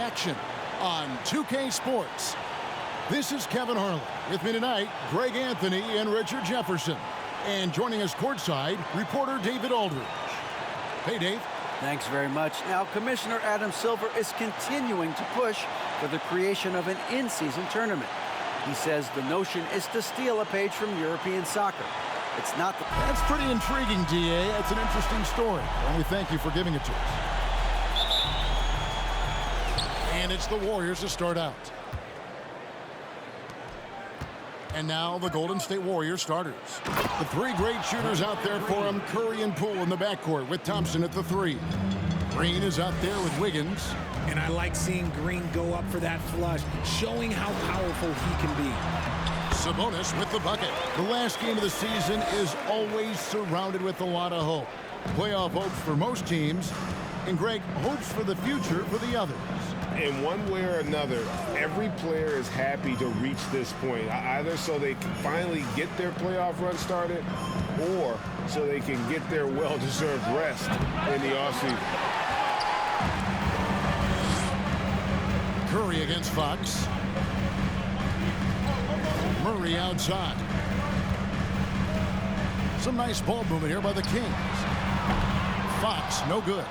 action on 2K Sports. This is Kevin Harlan. With me tonight, Greg Anthony and Richard Jefferson. And joining us courtside, reporter David Aldridge. Hey, Dave. Thanks very much. Now, Commissioner Adam Silver is continuing to push for the creation of an in-season tournament. He says the notion is to steal a page from European soccer. It's not the... That's pretty intriguing, DA. That's an interesting story. And we thank you for giving it to us. And it's the Warriors to start out. And now the Golden State Warriors starters. The three great shooters out there for them, Curry and Poole in the backcourt with Thompson at the three. Green is out there with Wiggins. And I like seeing Green go up for that flush, showing how powerful he can be. Sabonis with the bucket. The last game of the season is always surrounded with a lot of hope. Playoff hopes for most teams, and Greg, hopes for the future for the others. In one way or another, every player is happy to reach this point, either so they can finally get their playoff run started or so they can get their well-deserved rest in the offseason. Curry against Fox. Murray outside. Some nice ball movement here by the Kings. Fox, no good.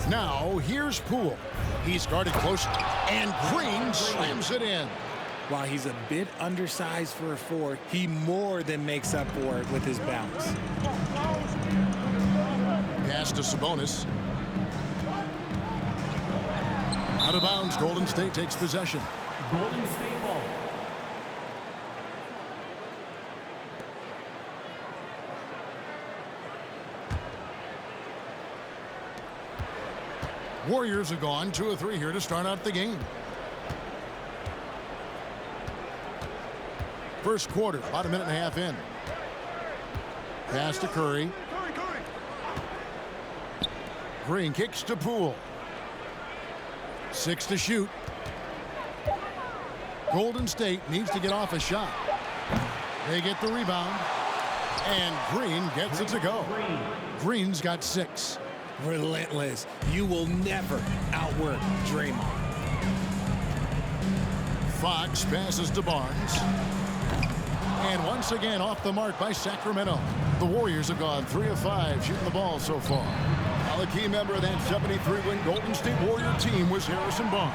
Now, here's Poole. He's guarded closely, and Green slams it in. While he's a bit undersized for a four, he more than makes up for it with his bounce. Pass to Sabonis. Out of bounds, Golden State takes possession. Golden State ball. Warriors are gone 2 of 3 here to start out the game. First quarter, about a minute and a half in. Pass to Curry. Green kicks to Poole. 6 to shoot. Golden State needs to get off a shot. They get the rebound. And Green gets it to go. Green's got 6. Relentless. You will never outwork Draymond. Fox passes to Barnes. And once again off the mark by Sacramento. The Warriors have gone 3 of 5 shooting the ball so far. Now a key member of that 73-win Golden State Warrior team was Harrison Barnes.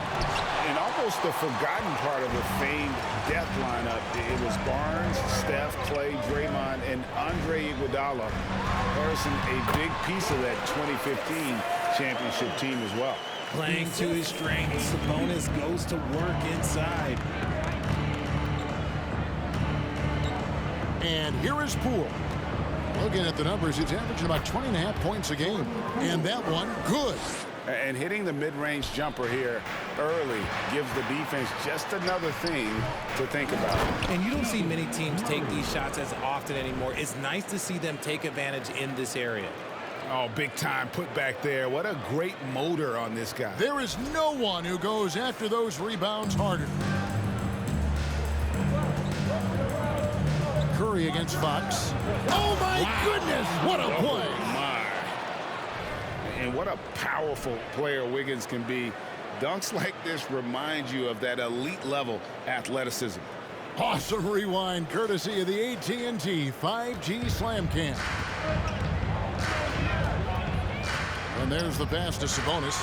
And almost the forgotten part of the famed death lineup, it was Barnes, Steph, Clay, Draymond, and Andre Iguodala. Harrison, a big piece of that 2015 championship team as well. Playing to his strengths, Sabonis goes to work inside. And here is Poole. Looking at the numbers, he's averaging about 20.5 points a game. And that one, good. And hitting the mid-range jumper here early gives the defense just another thing to think about. And you don't see many teams take these shots as often anymore. It's nice to see them take advantage in this area. Oh, big time put back there. What a great motor on this guy. There is no one who goes after those rebounds harder. Curry against Fox. Oh, my goodness. What a play. Oh, my. And what a powerful player Wiggins can be. Dunks like this remind you of that elite level athleticism. Awesome rewind courtesy of the AT&T 5G Slam Cam. And there's the pass to Sabonis.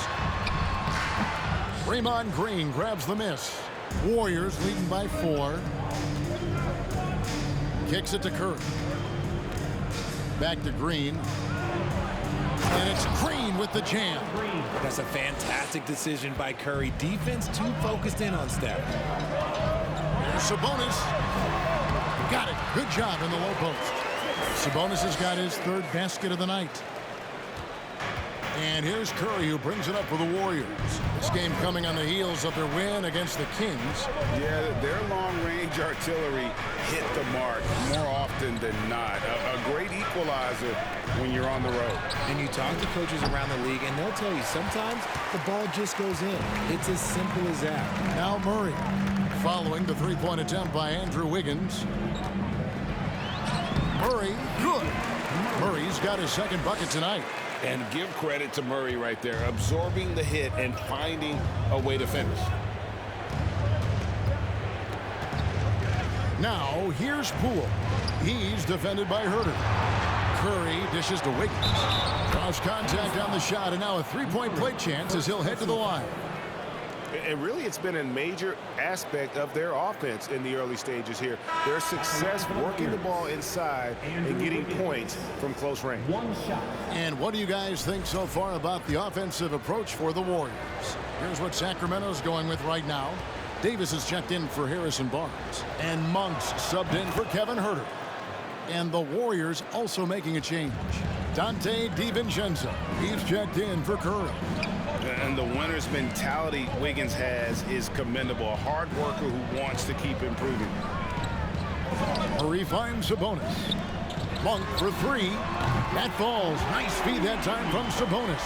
Draymond Green grabs the miss. Warriors leading by 4. Kicks it to Curry. Back to Green. And it's Green with the jam. That's a fantastic decision by Curry. Defense too focused in on Steph. Here's Sabonis. Got it. Good job in the low post. Sabonis has got his 3rd basket of the night. And here's Curry, who brings it up for the Warriors. This game coming on the heels of their win against the Kings. Yeah, their long-range artillery hit the mark more often than not. A great equalizer when you're on the road. And you talk to coaches around the league, and they'll tell you sometimes the ball just goes in. It's as simple as that. Now Murray, following the 3-point attempt by Andrew Wiggins. Murray, good. Murray's got his 2nd bucket tonight. And give credit to Murray right there, absorbing the hit and finding a way to finish. Now, here's Poole. He's defended by Herter. Curry dishes to Wiggins. Cross contact on the shot, and now a three-point play chance as he'll head to the line. And really, it's been a major aspect of their offense in the early stages here. Their success working the ball inside and getting points from close range. One shot. And what do you guys think so far about the offensive approach for the Warriors? Here's what Sacramento's going with right now. Davis has checked in for Harrison Barnes. And Monk's subbed in for Kevin Herter. And the Warriors also making a change. Dante DiVincenzo. He's checked in for Curry. And the winner's mentality Wiggins has is commendable. A hard worker who wants to keep improving. Murray finds Sabonis. Monk for three. That falls. Nice feed that time from Sabonis.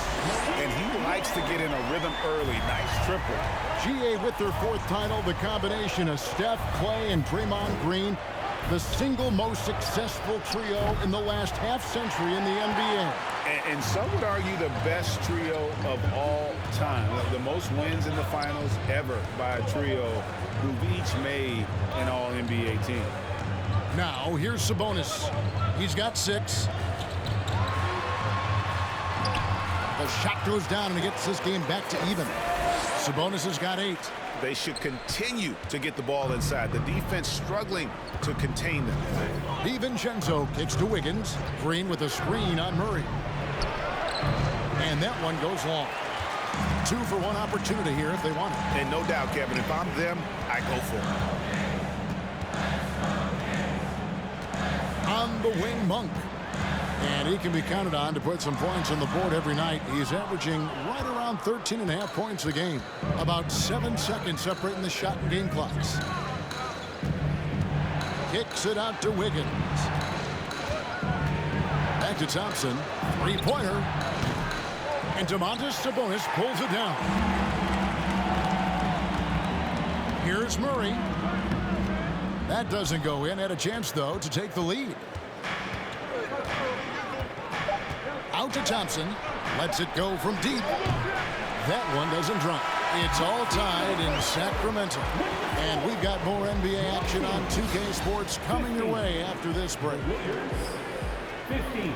And he likes to get in a rhythm early. Nice triple. GA with their fourth title. The combination of Steph, Clay, and Draymond Green. The single most successful trio in the last half-century in the NBA. And some would argue the best trio of all time. The most wins in the finals ever by a trio who've each made an All-NBA team. Now, here's Sabonis. He's got 6. The shot goes down and he gets this game back to even. Sabonis has got 8. They should continue to get the ball inside. The defense struggling to contain them. DiVincenzo kicks to Wiggins. Green with a screen on Murray. And that one goes long. 2 for 1 opportunity here if they want it. And no doubt, Kevin, if I'm them, I go for it. On the wing, Monk. And he can be counted on to put some points on the board every night. He's averaging right around 13.5 points a game. About 7 seconds separating the shot and game clocks. Kicks it out to Wiggins. Back to Thompson. Three-pointer. And Domantas Sabonis pulls it down. Here's Murray. That doesn't go in. Had a chance, though, to take the lead. Out to Thompson. Lets it go from deep. That one doesn't drop. It's all tied in Sacramento. And we've got more NBA action on 2K Sports coming your way after this break. 15.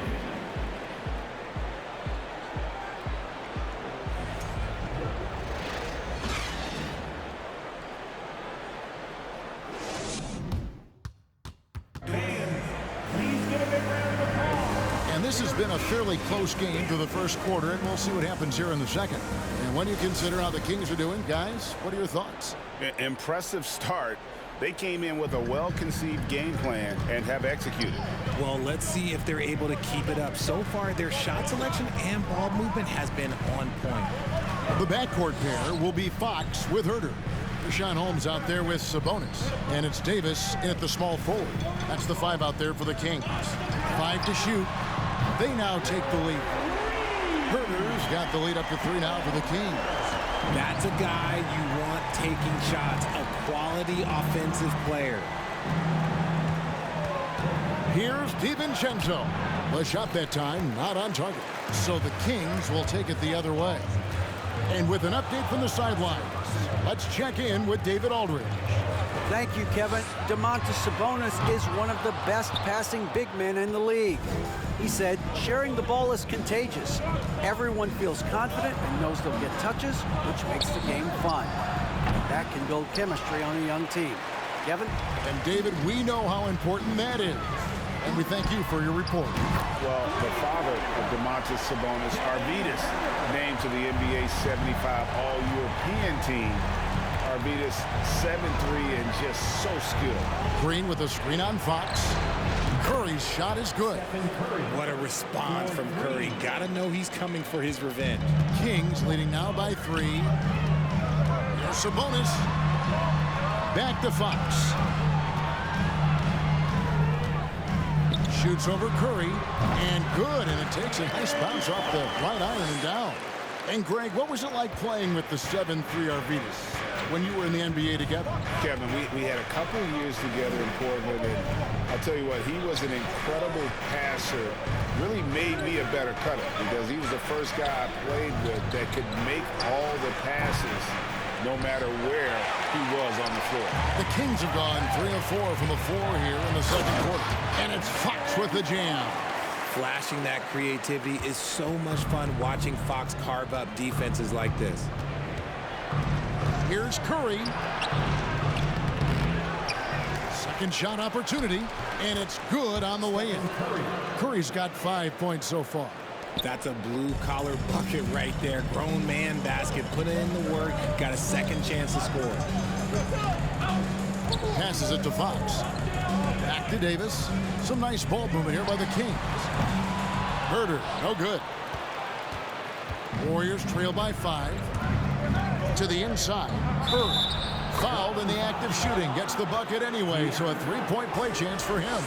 This has been a fairly close game through the first quarter, and we'll see what happens here in the second. And when you consider how the Kings are doing, guys, what are your thoughts? Impressive start. They came in with a well-conceived game plan and have executed. Well, let's see if they're able to keep it up. So far, their shot selection and ball movement has been on point. The backcourt pair will be Fox with Herter. Richaun Holmes out there with Sabonis. And it's Davis in at the small forward. That's the 5 out there for the Kings. 5 to shoot. They now take the lead. Herter's got the lead up to 3 now for the Kings. That's a guy you want taking shots, a quality offensive player. Here's DiVincenzo. The shot that time not on target. So the Kings will take it the other way. And with an update from the sidelines, let's check in with David Aldridge. Thank you, Kevin. Domantas Sabonis is one of the best passing big men in the league. He said, sharing the ball is contagious. Everyone feels confident and knows they'll get touches, which makes the game fun. That can build chemistry on a young team. Kevin? And David, we know how important that is. And we thank you for your report. Well, the father of Domantas Sabonis, Arvydas, named to the NBA 75 All-European team. Arvydas 7'3" and just so skilled. Green with a screen on Fox. Curry's shot is good. What a response from Curry. Gotta know he's coming for his revenge. Kings leading now by 3. Here's Sabonis. Back to Fox. Shoots over Curry. And good. And it takes a nice bounce off the right iron and down. And Greg, what was it like playing with the 7'3" Arvydas when you were in the NBA together? Kevin, we had a couple of years together in Portland, and I'll tell you what, he was an incredible passer. Really made me a better cutter because he was the first guy I played with that could make all the passes no matter where he was on the floor. The Kings have gone 3 of 4 from the floor here in the second quarter. And it's Fox with the jam. Flashing that creativity is so much fun watching Fox carve up defenses like this. Here's Curry. Second shot opportunity, and it's good on the way in. Curry's got 5 points so far. That's a blue-collar bucket right there. Grown man basket. Put in the work. Got a second chance to score. Passes it to Fox. Back to Davis. Some nice ball movement here by the Kings. Herder, no good. Warriors trail by 5. To the inside. Curry. Fouled in the act of shooting. Gets the bucket anyway, so a 3-point play chance for him.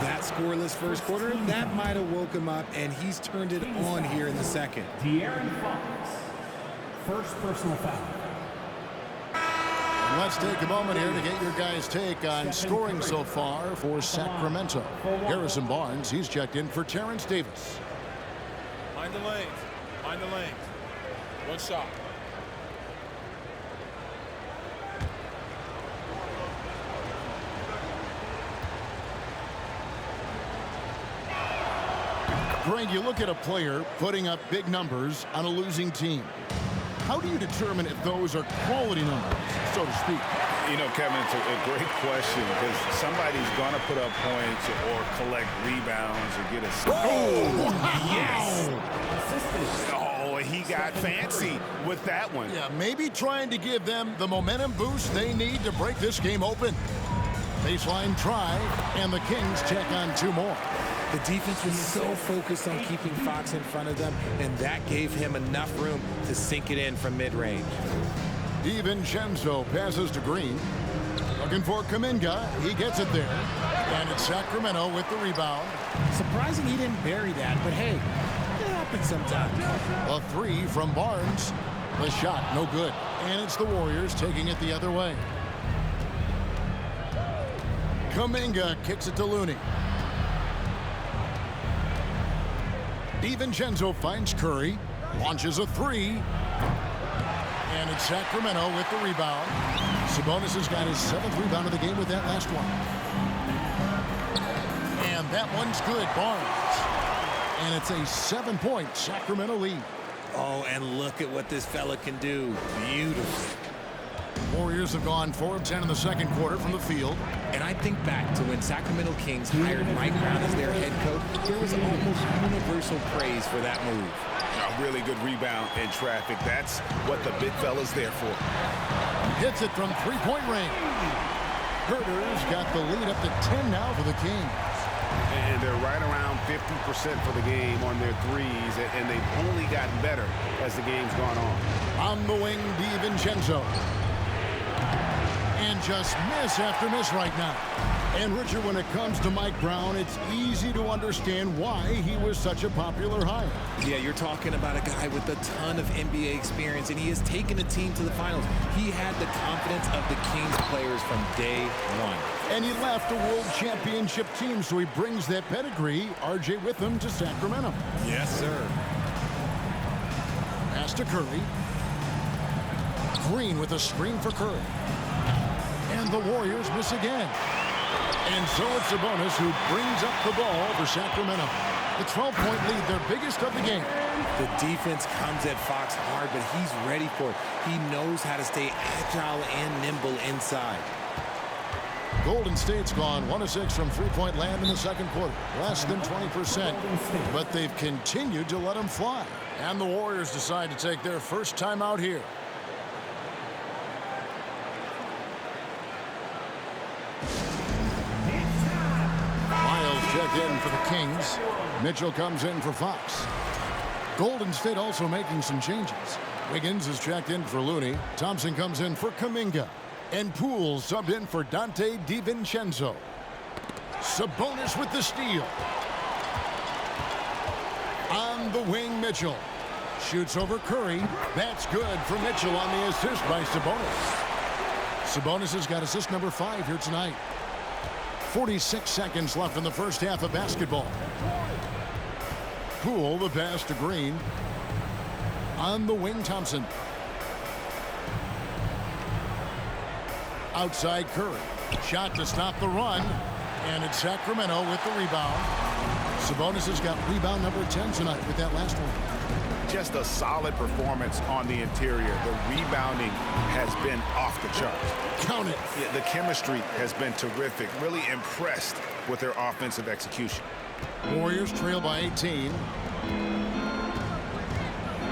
That scoreless first quarter, that might have woke him up, and he's turned it on here in the second. De'Aaron Fox, first personal foul. And let's take a moment here to get your guys' take on scoring so far for Sacramento. Harrison Barnes, he's checked in for Terrence Davis. Mind the lanes. Mind the lanes. One shot. Greg, you look at a player putting up big numbers on a losing team. How do you determine if those are quality numbers, so to speak? You know, Kevin, it's a great question because somebody's going to put up points or collect rebounds or get a... Oh, yes! Oh, he got fancy with that one. Yeah, maybe trying to give them the momentum boost they need to break this game open. Baseline try, and the Kings check on 2 more. The defense was so focused on keeping Fox in front of them, and that gave him enough room to sink it in from mid-range. DiVincenzo passes to Green. Looking for Kuminga. He gets it there. And it's Sacramento with the rebound. Surprising he didn't bury that, but hey, it happens sometimes. A 3 from Barnes. The shot, no good. And it's the Warriors taking it the other way. Kuminga kicks it to Looney. DiVincenzo finds Curry, launches a 3, and it's Sacramento with the rebound. Sabonis has got his 7th rebound of the game with that last one. And that one's good, Barnes. And it's a 7-point Sacramento lead. Oh, and look at what this fella can do. Beautiful. Warriors have gone 4 of 10 in the second quarter from the field. And I think back to when Sacramento Kings hired Mike Brown as their head coach, there was almost universal praise for that move. A really good rebound in traffic. That's what the big fella's there for. Hits it from 3-point range. Herder's got the lead up to 10 now for the Kings. And they're right around 50% for the game on their threes, and they've only gotten better as the game's gone on. On the wing, DiVincenzo. And just miss after miss right now. And Richard, when it comes to Mike Brown, it's easy to understand why he was such a popular hire. Yeah, you're talking about a guy with a ton of NBA experience, and he has taken a team to the finals. He had the confidence of the Kings players from day one. And he left a world championship team, so he brings that pedigree, RJ, with him to Sacramento. Yes, sir. Pass to Curry. Green with a screen for Curry. And the Warriors miss again. And so it's Sabonis who brings up the ball for Sacramento. The 12-point lead, their biggest of the game. The defense comes at Fox hard, but he's ready for it. He knows how to stay agile and nimble inside. Golden State's gone 1 of 6 from 3-point land in the second quarter. Less than 20%. But they've continued to let them fly. And the Warriors decide to take their first time out here. Checked in for the Kings. Mitchell comes in for Fox. Golden State also making some changes. Wiggins is checked in for Looney. Thompson comes in for Kuminga. And Poole subbed in for Dante DiVincenzo. Sabonis with the steal. On the wing, Mitchell. Shoots over Curry. That's good for Mitchell on the assist by Sabonis. Sabonis has got assist number 5 here tonight. 46 seconds left in the first half of basketball. Poole, the pass to Green. On the wing, Thompson. Outside Curry. Shot to stop the run. And it's Sacramento with the rebound. Sabonis has got rebound number 10 tonight with that last one. Just a solid performance on the interior. The rebounding has been off the charts. Count it. Yeah, the chemistry has been terrific. Really impressed with their offensive execution. Warriors trail by 18.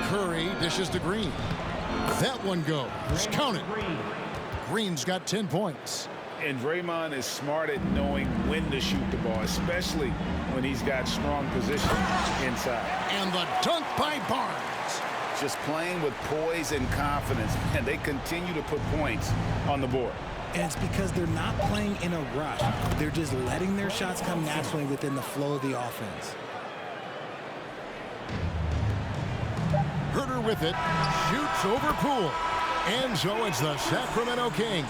Curry dishes to Green. That one goes. Count it. Green's got 10 points. And Draymond is smart at knowing when to shoot the ball, especially when he's got strong position inside. And the dunk by Barnes. Just playing with poise and confidence, and they continue to put points on the board. And it's because they're not playing in a rush. They're just letting their shots come naturally within the flow of the offense. Herter with it. Shoots over Poole. And so it's the Sacramento Kings.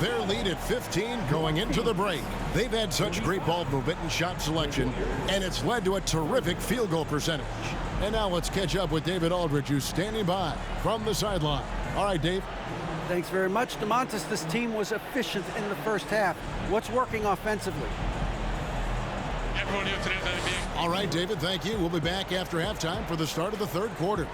Their lead at 15 going into the break. They've had such great ball movement and shot selection, and it's led to a terrific field goal percentage. And now let's catch up with David Aldridge, who's standing by from the sideline. All right, Dave. Thanks very much, DeMontis. This team was efficient in the first half. What's working offensively? All right, David, thank you. We'll be back after halftime for the start of the third quarter.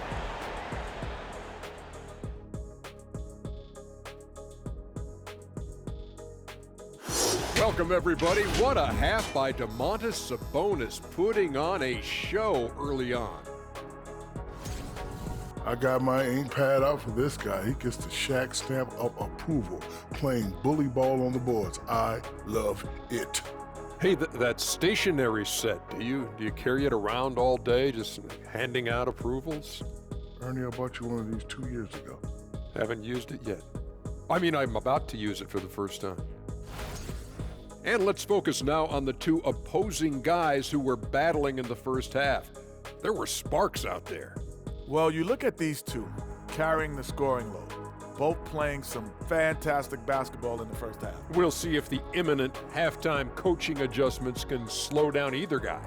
Welcome, everybody. What a half by Domantas Sabonis, putting on a show early on. I got my ink pad out for this guy. He gets the Shaq stamp of approval, playing bully ball on the boards. I love it. Hey, that stationery set, do you carry it around all day, just handing out approvals? Ernie, I bought you one of these 2 years ago. Haven't used it yet. I mean, I'm about to use it for the first time. And let's focus now on the two opposing guys who were battling in the first half. There were sparks out there. Well, you look at these two carrying the scoring load, both playing some fantastic basketball in the first half. We'll see if the imminent halftime coaching adjustments can slow down either guy.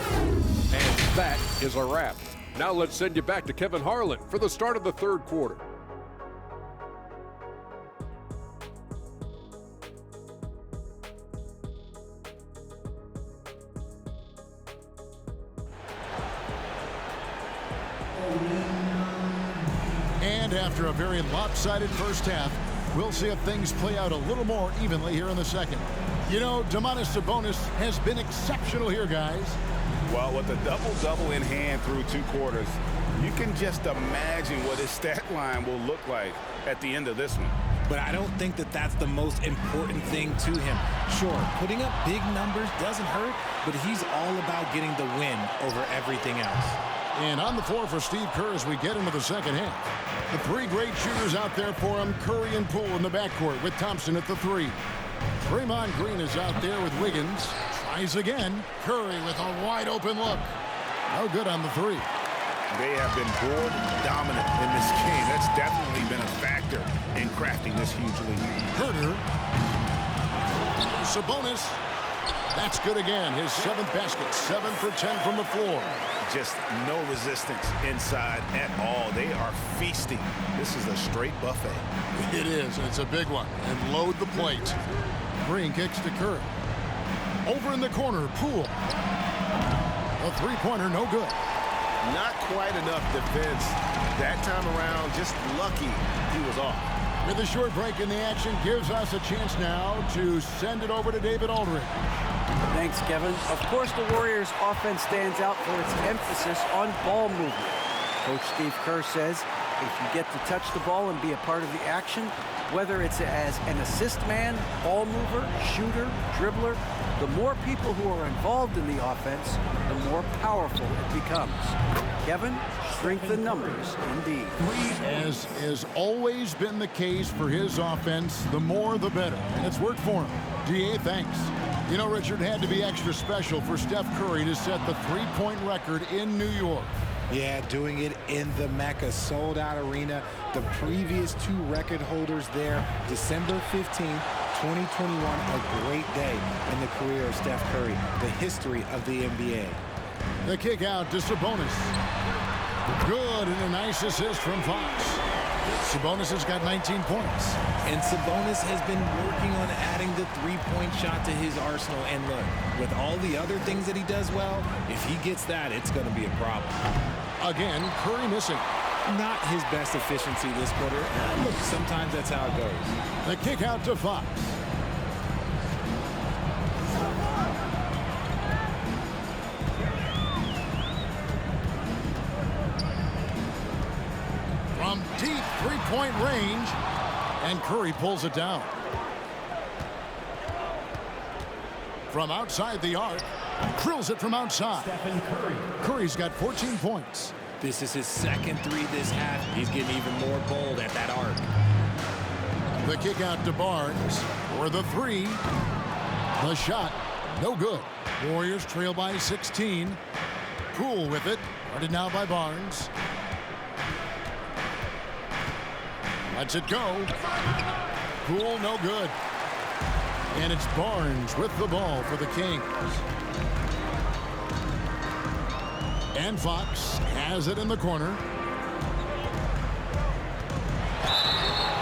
And that is a wrap. Now let's send you back to Kevin Harlan for the start of the third quarter. And after a very lopsided first half, we'll see if things play out a little more evenly here in the second. You know, Domantas Sabonis has been exceptional here, guys. Well, with a double-double in hand through 2 quarters, you can just imagine what his stat line will look like at the end of this one. But I don't think that that's the most important thing to him. Sure, putting up big numbers doesn't hurt, but he's all about getting the win over everything else. And on the floor for Steve Kerr as we get into the second half. The three great shooters out there for him, Curry and Poole in the backcourt with Thompson at the 3. Draymond Green is out there with Wiggins. Tries again. Curry with a wide open look. No good on the 3. They have been board dominant in this game. That's definitely been a factor in crafting this huge lead. Herter. Sabonis. That's good again. His 7th basket. 7 for 10 from the floor. Just no resistance inside at all. They are feasting. This is a straight buffet. It is, and it's a big one. And load the plate. Green kicks to Curry. Over in the corner, Poole. A three-pointer, no good. Not quite enough defense that time around. Just lucky he was off. With a short break in the action, gives us a chance now to send it over to David Aldridge. Thanks, Kevin. Of course, the Warriors' offense stands out for its emphasis on ball movement. Coach Steve Kerr says if you get to touch the ball and be a part of the action, whether it's as an assist man, ball mover, shooter, dribbler, the more people who are involved in the offense, the more powerful it becomes. Kevin, strength in numbers, indeed. As has always been the case for his offense, the more the better. And it's worked for him. DA, thanks. You know, Richard, had to be extra special for Steph Curry to set the three-point record in New York. Yeah, doing it in the Mecca, sold-out arena. The previous 2 record holders there, December 15th, 2021, a great day in the career of Steph Curry, the history of the NBA. The kick out to Sabonis. Good, and a nice assist from Fox. Sabonis has got 19 points. And Sabonis has been working on adding the three-point shot to his arsenal. And look, with all the other things that he does well, if he gets that, it's going to be a problem. Again, Curry missing. Not his best efficiency this quarter. Look, sometimes that's how it goes. The kick out to Fox. From deep three-point range, and Curry pulls it down. From outside the arc, drills it from outside. Stephen Curry. Curry's got 14 points. This is his second 3 this half. He's getting even more bold at that arc. The kick out to Barnes for the 3. The shot, no good. Warriors trail by 16. Poole with it, guarded now by Barnes. Lets it go. Poole, no good. And it's Barnes with the ball for the Kings. And Fox has it in the corner.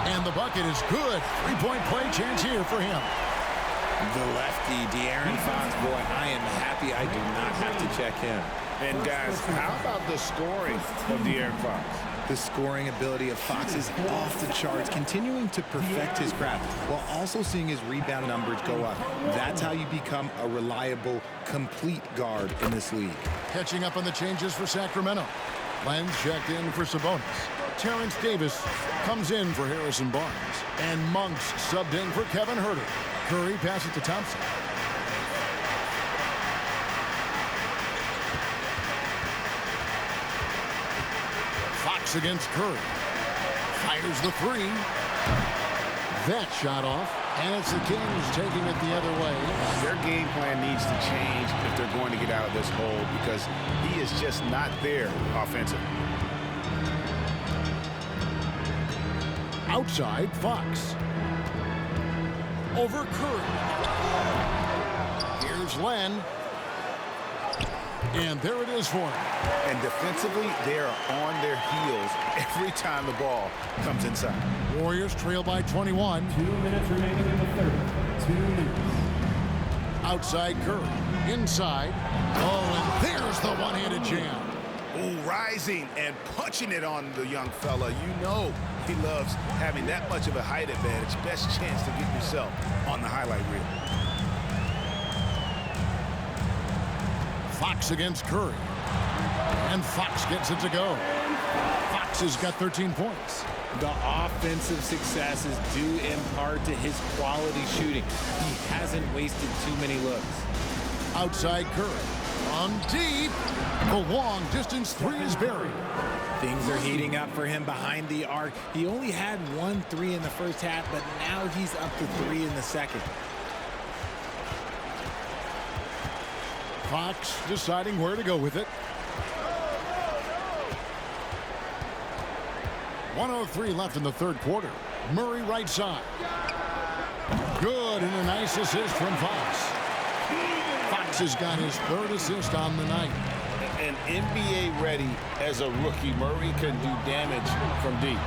And the bucket is good. 3-point play chance here for him. The lefty, De'Aaron Fox, boy, I am happy I do not have to check him. And guys, how about the scoring of De'Aaron Fox? The scoring ability of Fox is off the charts, continuing to perfect his craft while also seeing his rebound numbers go up. That's how you become a reliable, complete guard in this league. Catching up on the changes for Sacramento. Lenz checked in for Sabonis. Terrence Davis comes in for Harrison Barnes. And Monks subbed in for Kevin Huerter. Curry passes to Thompson. Fox against Curry. Fires the 3. That shot off. And it's the Kings taking it the other way. Their game plan needs to change if they're going to get out of this hole because he is just not there offensively. Outside, Fox. Over Curry. Here's Len. And there it is for him. And defensively, they are on their heels every time the ball comes inside. Warriors trail by 21. 2 minutes remaining in the third. 2 minutes. Outside Curry. Inside. Oh, and there's the one-handed jam. Oh, rising and punching it on the young fella. You know he loves having that much of a height advantage. Best chance to get yourself on the highlight reel. Fox against Curry. And Fox gets it to go. Fox has got 13 points. The offensive success is due in part to his quality shooting. He hasn't wasted too many looks. Outside Curry. On deep. The long distance 3 is buried. Things are heating up for him behind the arc. He only had 1 3 in the first half, but now he's up to 3 in the second. Fox deciding where to go with it. 1:03 left in the third quarter. Murray right side. Good, and a nice assist from Fox. Fox has got his 3rd assist on the night. And NBA ready as a rookie, Murray can do damage from deep.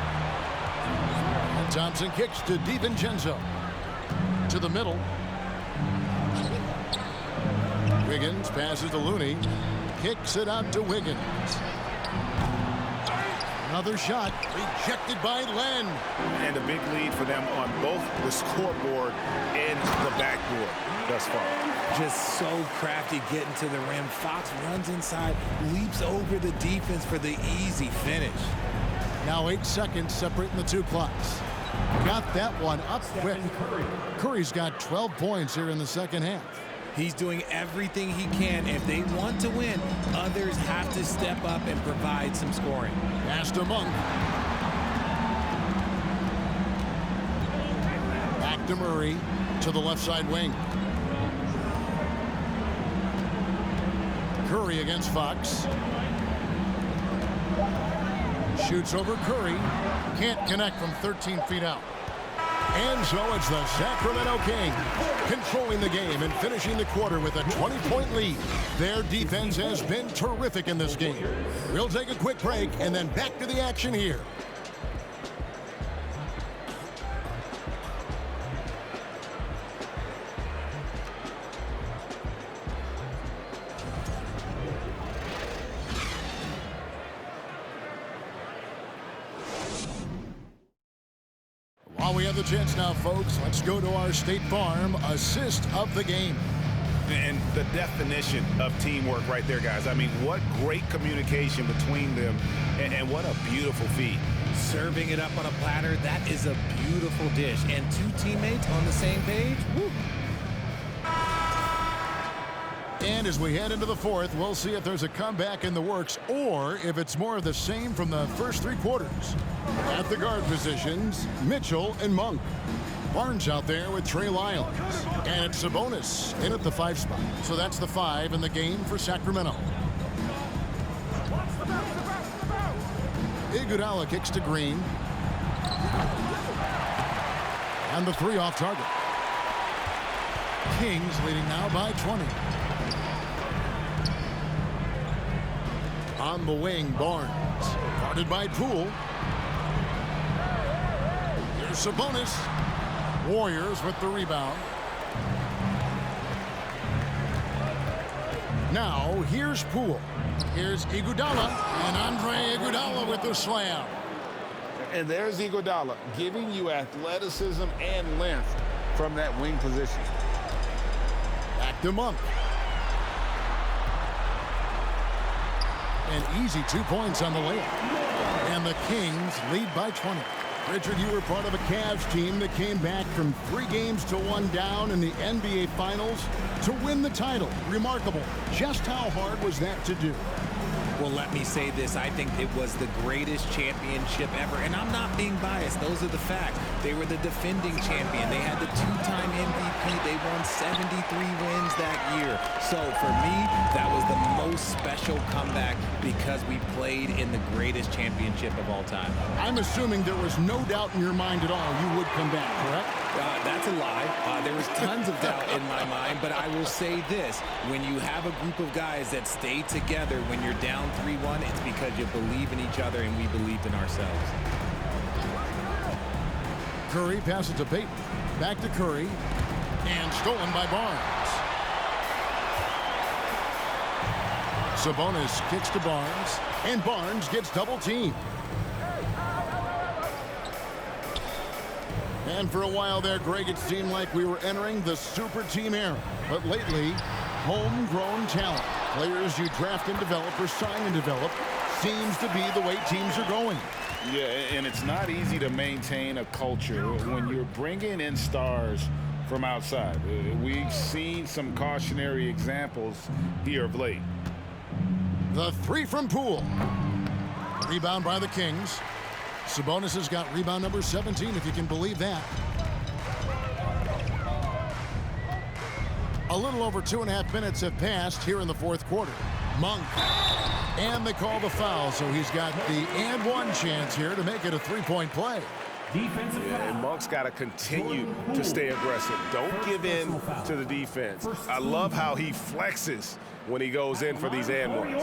And Thompson kicks to DiVincenzo. To the middle. Wiggins passes to Looney. Kicks it out to Wiggins. Another shot rejected by Len. And a big lead for them on both the scoreboard and the backboard thus far. Just so crafty getting to the rim. Fox runs inside, leaps over the defense for the easy finish. Now 8 seconds separating the 2 clocks. Got that one up quick. Curry's got 12 points here in the second half. He's doing everything he can. If they want to win, others have to step up and provide some scoring. Pass to Monk. Back to Murray to the left side wing. Curry against Fox. Shoots over Curry. Can't connect from 13 feet out. And so it's the Sacramento Kings controlling the game and finishing the quarter with a 20-point lead. Their defense has been terrific in this game. We'll take a quick break and then back to the action here. While we have the chance now, folks, let's go to our State Farm assist of the game. And the definition of teamwork right there, guys. I mean, what great communication between them, and what a beautiful feed. Serving it up on a platter, that is a beautiful dish. And two teammates on the same page, woo. And as we head into the fourth, we'll see if there's a comeback in the works or if it's more of the same from the first three quarters. At the guard positions, Mitchell and Monk. Barnes out there with Trey Lyles. And it's Sabonis in at the 5 spot. So that's the 5 in the game for Sacramento. Iguodala kicks to Green. And the 3 off target. Kings leading now by 20. On the wing, Barnes. Guarded by Poole. Here's Sabonis. Warriors with the rebound. Now, here's Poole. Here's Iguodala. And Andre Iguodala with the slam. And there's Iguodala giving you athleticism and length from that wing position. Back to Monk. An easy 2 points on the layup. And the Kings lead by 20. Richard, you were part of a Cavs team that came back from 3 games to 1 down in the NBA Finals to win the title. Remarkable. Just how hard was that to do? Well, let me say this. I think it was the greatest championship ever. And I'm not being biased. Those are the facts. They were the defending champion. They had the 2-time MVP. They won 73 wins that year. So for me, that was the most special comeback because we played in the greatest championship of all time. I'm assuming there was no doubt in your mind at all you would come back, correct? That's a lie. There was tons of doubt in my mind, but I will say this. When you have a group of guys that stay together when you're down 3-1, it's because you believe in each other and we believed in ourselves. Curry passes to Payton. Back to Curry. And stolen by Barnes. Sabonis kicks to Barnes. And Barnes gets double teamed. And for a while there, Greg, it seemed like we were entering the super team era. But lately, homegrown talent, players you draft and develop or sign and develop, seems to be the way teams are going. Yeah, and it's not easy to maintain a culture when you're bringing in stars from outside. We've seen some cautionary examples here of late. The 3 from Poole. Rebound by the Kings. Sabonis has got rebound number 17, if you can believe that. A little over 2.5 minutes have passed here in the fourth quarter. Monk. And they call the foul, so he's got the and one chance here to make it a 3-point play. Defensive foul. And Monk's got to continue to stay aggressive. Don't give in to the defense. I love how he flexes when he goes in for these and ones.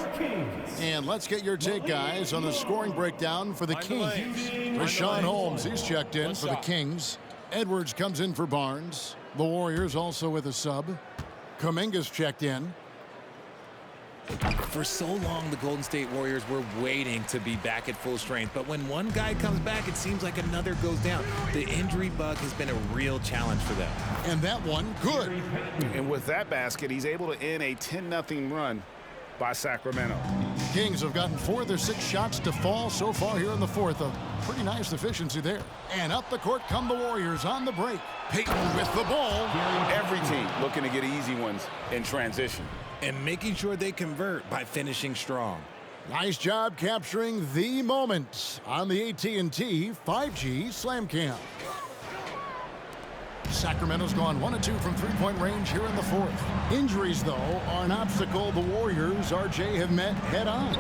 And let's get your take, guys, on the scoring breakdown for the Kings. Rashawn Holmes, he's checked in for the Kings. Edwards comes in for Barnes. The Warriors also with a sub. Kuminga's checked in. For so long, the Golden State Warriors were waiting to be back at full strength. But when one guy comes back, it seems like another goes down. The injury bug has been a real challenge for them. And that one, good. And with that basket, he's able to end a 10-0 run by Sacramento. Kings have gotten 4 of their 6 shots to fall so far here in the fourth. A pretty nice efficiency there. And up the court come the Warriors on the break. Payton with the ball. Every team looking to get easy ones in transition. And making sure they convert by finishing strong. Nice job capturing the moment on the AT&T 5G Slam Cam. Sacramento's gone 1 of 2 from 3-point range here in the fourth. Injuries, though, are an obstacle the Warriors, RJ, have met head-on.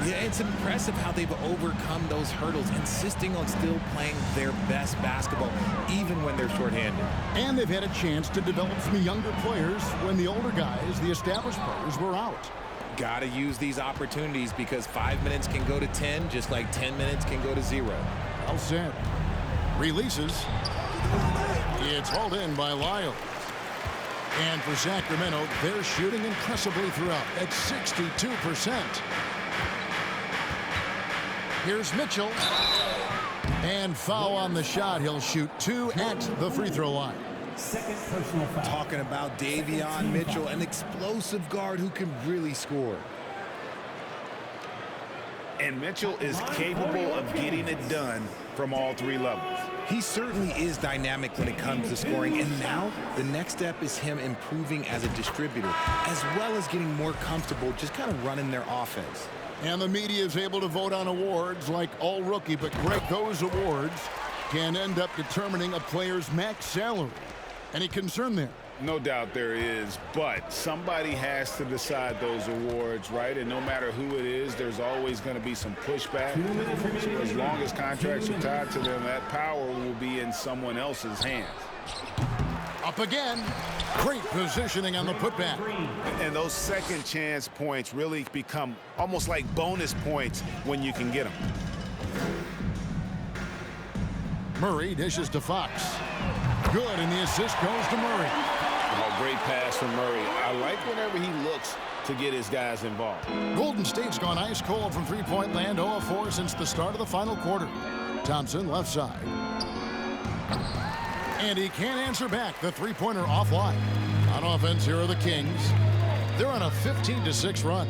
Yeah, it's impressive how they've overcome those hurdles, insisting on still playing their best basketball, even when they're shorthanded. And they've had a chance to develop some younger players when the older guys, the established players, were out. Got to use these opportunities because 5 minutes can go to 10, just like 10 minutes can go to 0. Well said. Releases. It's hauled in by Lyles. And for Sacramento, they're shooting impressively throughout at 62%. Here's Mitchell. And foul on the shot. He'll shoot 2 at the free throw line. Second personal foul. Talking about Davion Mitchell, an explosive guard who can really score. And Mitchell is capable of getting it done from all 3 levels. He certainly is dynamic when it comes to scoring, and now the next step is him improving as a distributor, as well as getting more comfortable just kind of running their offense. And the media is able to vote on awards like All-Rookie, but Greg, those awards can end up determining a player's max salary. Any concern there? No doubt there is, but somebody has to decide those awards, right? And no matter who it is, there's always going to be some pushback. So as long as contracts are tied to them, that power will be in someone else's hands. Up again. Great positioning on the putback. And those second chance points really become almost like bonus points when you can get them. Murray dishes to Fox. Good, and the assist goes to Murray. Oh, great pass from Murray. I like whenever he looks to get his guys involved. Golden State's gone ice cold from three-point land, 0 of 4 since the start of the final quarter. Thompson, left side. And he can't answer back. The three-pointer offline. On offense, here are the Kings. They're on a 15-6 run.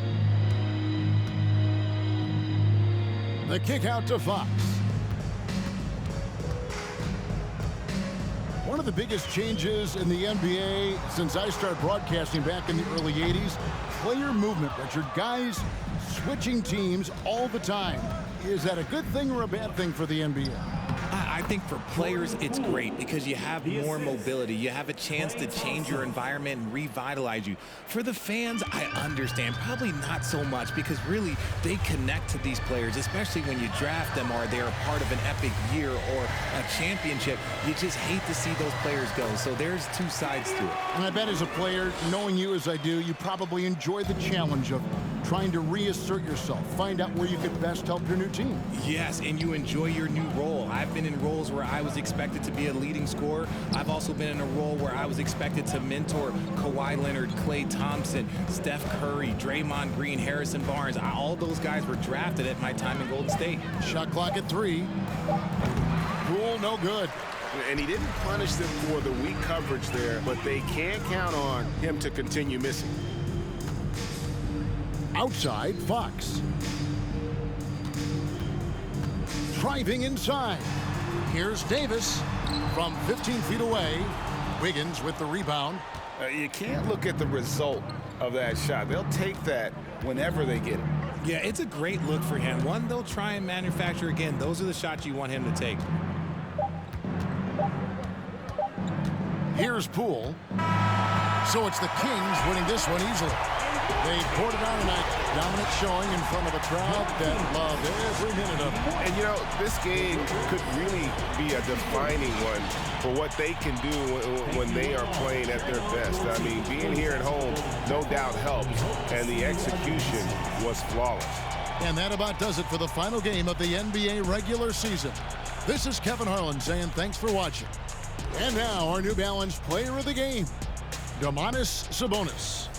The kick out to Fox. One of the biggest changes in the NBA since I started broadcasting back in the early 80s, player movement, Richard. Guys switching teams all the time. Is that a good thing or a bad thing for the NBA? I think for players, it's great because you have more mobility. You have a chance to change your environment and revitalize you. For the fans, I understand. Probably not so much because really they connect to these players, especially when you draft them or they're a part of an epic year or a championship. You just hate to see those players go. So there's two sides to it. And I bet as a player, knowing you as I do, you probably enjoy the challenge of trying to reassert yourself, find out where you could best help your new team. Yes, and you enjoy your new role. I've been in roles where I was expected to be a leading scorer. I've also been in a role where I was expected to mentor Kawhi Leonard, Klay Thompson, Steph Curry, Draymond Green, Harrison Barnes. All those guys were drafted at my time in Golden State. Shot clock at 3. Poole, no good. And he didn't punish them for the weak coverage there, but they can't count on him to continue missing. Outside, Fox. Driving inside. Here's Davis from 15 feet away. Wiggins with the rebound. You can't look at the result of that shot. They'll take that whenever they get it. Yeah, it's a great look for him. One they'll try and manufacture again. Those are the shots you want him to take. Here's Poole. So it's the Kings winning this one easily. They poured it on tonight. Dominant showing in front of a crowd that loved every minute of it. And, you know, this game could really be a defining one for what they can do when they are playing at their best. I mean, being here at home, no doubt helps, and the execution was flawless. And that about does it for the final game of the NBA regular season. This is Kevin Harlan saying thanks for watching. And now our New Balance player of the game, Domantas Sabonis.